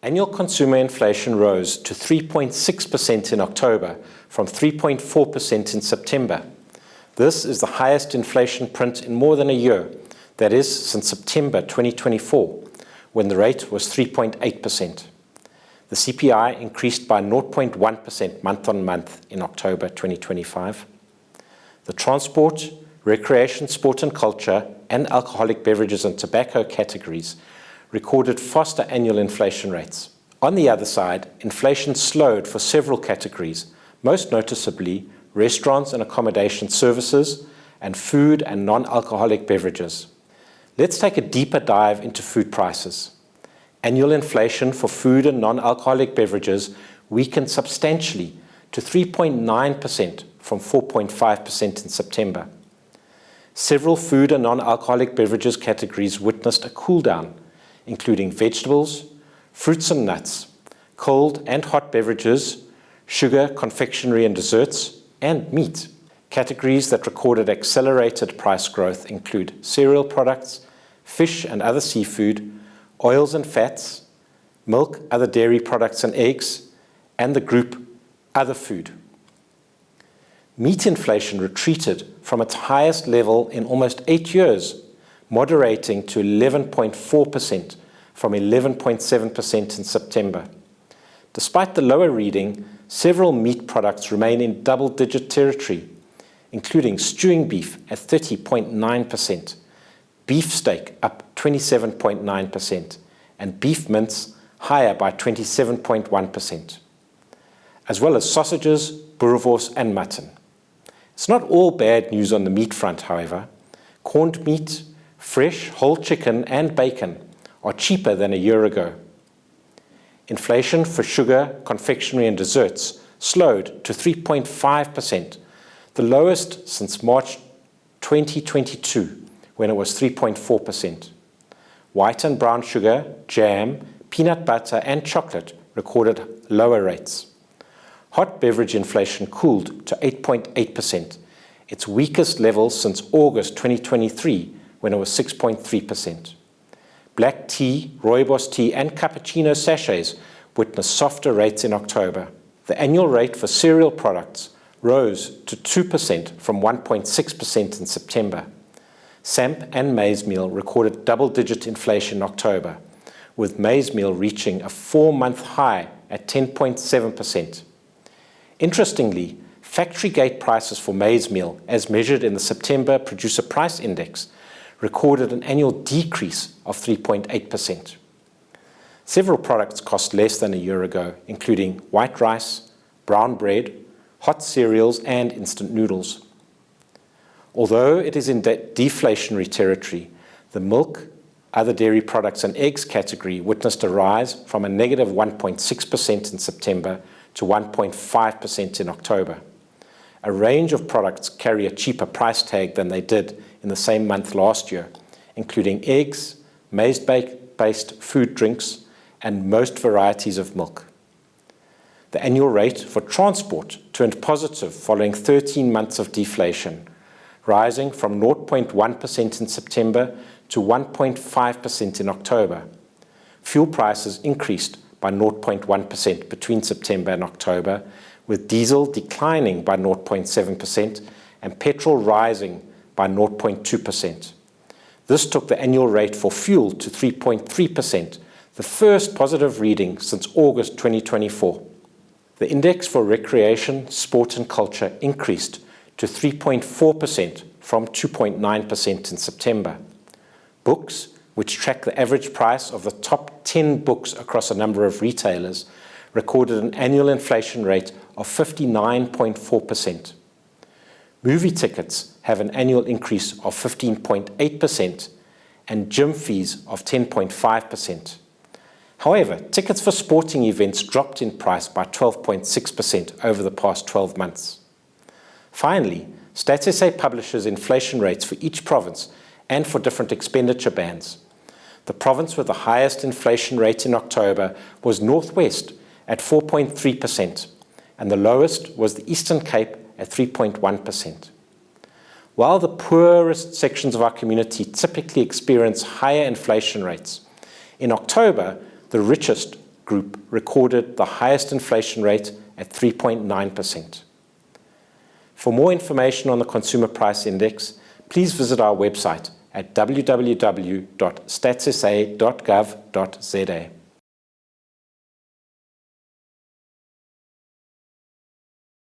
Annual consumer inflation rose to 3.6% in October from 3.4% in September. This is the highest inflation print in more than a year, that is, since September 2024, when the rate was 3.8%. The CPI increased by 0.1% month-on-month in October 2025. The transport, recreation, sport and culture, and alcoholic beverages and tobacco categories recorded faster annual inflation rates. On the other side, inflation slowed for several categories, most noticeably restaurants and accommodation services, and food and non-alcoholic beverages. Let's take a deeper dive into food prices. Annual inflation for food and non-alcoholic beverages weakened substantially to 3.9% from 4.5% in September. Several food and non-alcoholic beverages categories witnessed a cool-down, including vegetables, fruits and nuts, cold and hot beverages, sugar, confectionery and desserts, and meat. Categories that recorded accelerated price growth include cereal products, fish and other seafood, oils and fats, milk, other dairy products and eggs, and the group Other Food. Meat inflation retreated from its highest level in almost 8 years, moderating to 11.4% from 11.7% in September. Despite the lower reading, several meat products remain in double-digit territory, including stewing beef at 30.9%, beef steak up 27.9%, and beef mince higher by 27.1%, as well as sausages, boerewors, and mutton. It's not all bad news on the meat front, however. Corned meat, fresh, whole chicken, and bacon are cheaper than a year ago. Inflation for sugar, confectionery, and desserts slowed to 3.5%, the lowest since March 2022, when it was 3.4%. White and brown sugar, jam, peanut butter, and chocolate recorded lower rates. Hot beverage inflation cooled to 8.8%, its weakest level since August 2023, when it was 6.3%. Black tea, rooibos tea, and cappuccino sachets witnessed softer rates in October. The annual rate for cereal products rose to 2% from 1.6% in September. Samp and maize meal recorded double-digit inflation in October, with maize meal reaching a 4-month high at 10.7%. Interestingly, factory gate prices for maize meal, as measured in the September Producer Price Index, recorded an annual decrease of 3.8%. Several products cost less than a year ago, including white rice, brown bread, hot cereals, and instant noodles. Although it is in deflationary territory, the milk, other dairy products, and eggs category witnessed a rise from a negative 1.6% in September to 1.5% in October. A range of products carry a cheaper price tag than they did in the same month last year, including eggs, maize-based food drinks, and most varieties of milk. The annual rate for transport turned positive following 13 months of deflation, rising from 0.1% in September to 1.5% in October. Fuel prices increased by 0.1% between September and October, with diesel declining by 0.7% and petrol rising by 0.2%. This took the annual rate for fuel to 3.3%, the first positive reading since August 2024. The index for recreation, sport and culture increased to 3.4% from 2.9% in September. Books, which track the average price of the top 10 books across a number of retailers, recorded an annual inflation rate of 59.4%. Movie tickets have an annual increase of 15.8% and gym fees of 10.5%. However, tickets for sporting events dropped in price by 12.6% over the past 12 months. Finally, Stats SA publishes inflation rates for each province and for different expenditure bands. The province with the highest inflation rate in October was North West at 4.3%, and the lowest was the Eastern Cape at 3.1%. While the poorest sections of our community typically experience higher inflation rates, in October, the richest group recorded the highest inflation rate at 3.9%. For more information on the Consumer Price Index, please visit our website at www.statssa.gov.za.